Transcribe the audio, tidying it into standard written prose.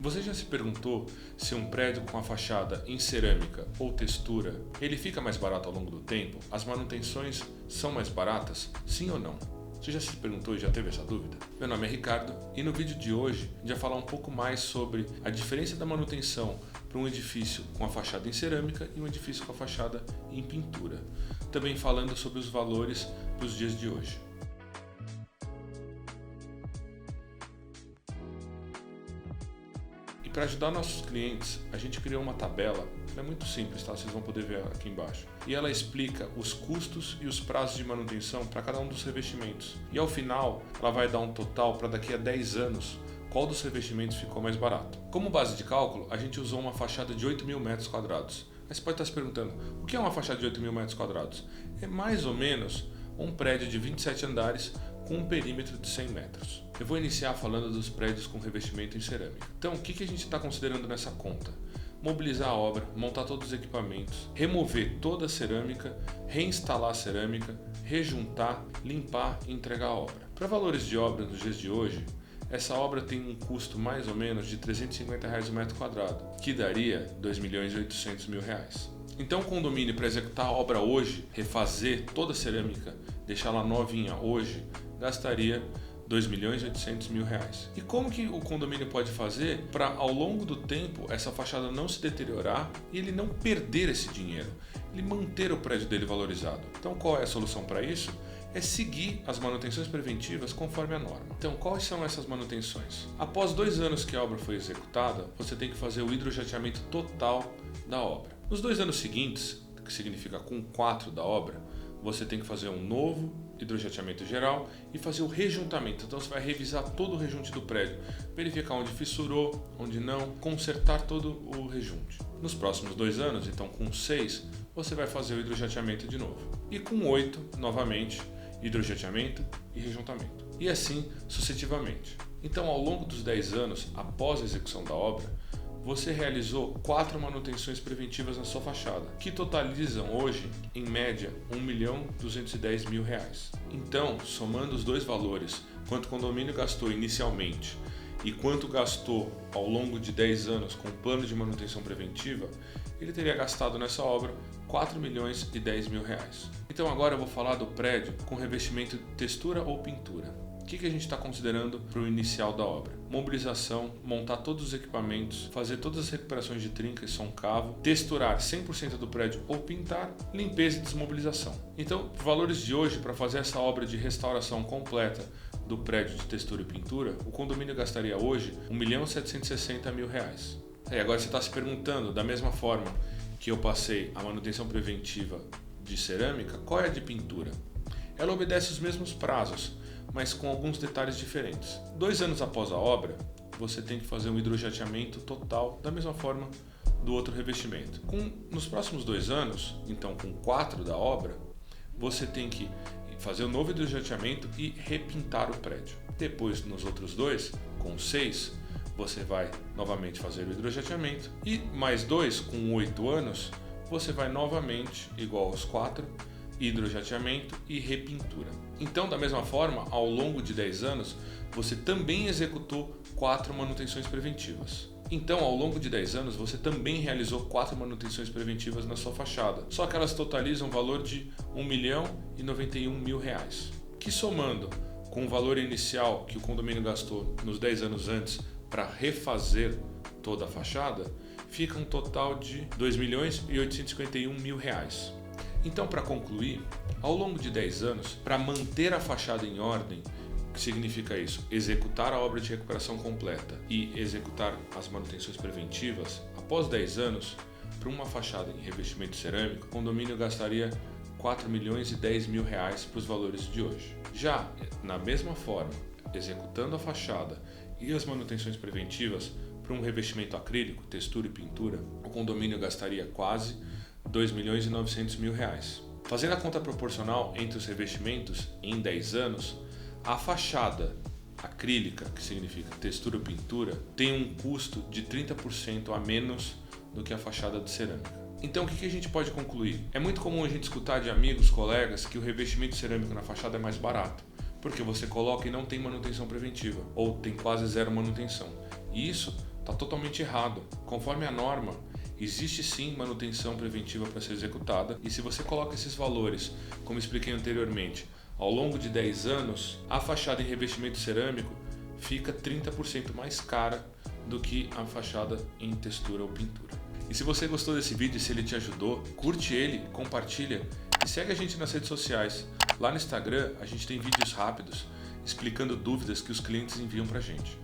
Você já se perguntou se um prédio com a fachada em cerâmica ou textura, ele fica mais barato ao longo do tempo? As manutenções são mais baratas? Sim ou não? Você já se perguntou e já teve essa dúvida? Meu nome é Ricardo e no vídeo de hoje a gente vai falar um pouco mais sobre a diferença da manutenção para um edifício com a fachada em cerâmica e um edifício com a fachada em pintura. Também falando sobre os valores dos dias de hoje. E para ajudar nossos clientes, a gente criou uma tabela, ela é muito simples, tá? Vocês vão poder ver aqui embaixo. E ela explica os custos e os prazos de manutenção para cada um dos revestimentos. E ao final, ela vai dar um total para daqui a 10 anos, qual dos revestimentos ficou mais barato. Como base de cálculo, a gente usou uma fachada de 8.000 metros quadrados. Aí você pode estar se perguntando, o que é uma fachada de 8.000 metros quadrados? É mais ou menos um prédio de 27 andares com um perímetro de 100 metros. Eu vou iniciar falando dos prédios com revestimento em cerâmica. Então, o que a gente está considerando nessa conta? Mobilizar a obra, montar todos os equipamentos, remover toda a cerâmica, reinstalar a cerâmica, rejuntar, limpar e entregar a obra. Para valores de obra nos dias de hoje, essa obra tem um custo mais ou menos de R$ 350 o metro quadrado, que daria R$ 2.800.000. Então, o condomínio para executar a obra hoje, refazer toda a cerâmica, deixar ela novinha hoje, gastaria R$ 2.800.000. E como que o condomínio pode fazer para, ao longo do tempo, essa fachada não se deteriorar e ele não perder esse dinheiro, ele manter o prédio dele valorizado? Então, qual é a solução para isso? É seguir as manutenções preventivas conforme a norma. Então, quais são essas manutenções? Após 2 anos que a obra foi executada, você tem que fazer o hidrojateamento total da obra. Nos 2 anos seguintes, que significa com 4 da obra, você tem que fazer um novo hidrojateamento geral e fazer o rejuntamento. Então você vai revisar todo o rejunte do prédio, verificar onde fissurou, onde não, consertar todo o rejunte. Nos próximos 2 anos, então com 6, você vai fazer o hidrojateamento de novo. E com 8, novamente, hidrojateamento e rejuntamento. E assim sucessivamente. Então, ao longo dos 10 anos, após a execução da obra, você realizou 4 manutenções preventivas na sua fachada, que totalizam hoje, em média, R$ 1.210.000. Então, somando os dois valores, quanto o condomínio gastou inicialmente e quanto gastou ao longo de 10 anos com o plano de manutenção preventiva, ele teria gastado nessa obra R$ 4.010.000. Então agora eu vou falar do prédio com revestimento de textura ou pintura. O que a gente está considerando para o inicial da obra? Mobilização, montar todos os equipamentos, fazer todas as recuperações de trinca e soncavo, texturar 100% do prédio ou pintar, limpeza e desmobilização. Então, por valores de hoje, para fazer essa obra de restauração completa do prédio de textura e pintura, o condomínio gastaria hoje R$ 1.760.000. E agora você está se perguntando, da mesma forma que eu passei a manutenção preventiva de cerâmica, qual é a de pintura? Ela obedece os mesmos prazos, mas com alguns detalhes diferentes. 2 anos após a obra, você tem que fazer um hidrojateamento total, da mesma forma do outro revestimento. Nos próximos 2 anos, então com 4 da obra, você tem que fazer um novo hidrojateamento e repintar o prédio. Depois, nos outros 2, com 6, você vai novamente fazer o hidrojateamento e mais 2, com 8 anos, você vai novamente, igual aos 4, hidrojateamento e repintura. Então, da mesma forma, ao longo de 10 anos, você também executou 4 manutenções preventivas. Então, ao longo de 10 anos, você também realizou 4 manutenções preventivas na sua fachada, só que elas totalizam um valor de R$ 1.091.000, que somando com o valor inicial que o condomínio gastou nos 10 anos antes para refazer toda a fachada, fica um total de R$ 2.851.000. Então, para concluir, ao longo de 10 anos, para manter a fachada em ordem, o que significa isso? Executar a obra de recuperação completa e executar as manutenções preventivas, após 10 anos, para uma fachada em revestimento cerâmico, o condomínio gastaria R$ 4.010.000 para os valores de hoje. Já, na mesma forma, executando a fachada e as manutenções preventivas para um revestimento acrílico, textura e pintura, o condomínio gastaria quase R$ 2.900.000. Fazendo a conta proporcional entre os revestimentos em 10 anos, a fachada acrílica, que significa textura e pintura, tem um custo de 30% a menos do que a fachada de cerâmica. Então, o que a gente pode concluir? É muito comum a gente escutar de amigos, colegas, que o revestimento cerâmico na fachada é mais barato, porque você coloca e não tem manutenção preventiva, ou tem quase zero manutenção. E isso Está totalmente errado. Conforme a norma, existe sim manutenção preventiva para ser executada, e se você coloca esses valores, como expliquei anteriormente, ao longo de 10 anos, a fachada em revestimento cerâmico fica 30% mais cara do que a fachada em textura ou pintura. E se você gostou desse vídeo e se ele te ajudou, curte ele, compartilha e segue a gente nas redes sociais. Lá no Instagram a gente tem vídeos rápidos explicando dúvidas que os clientes enviam pra gente.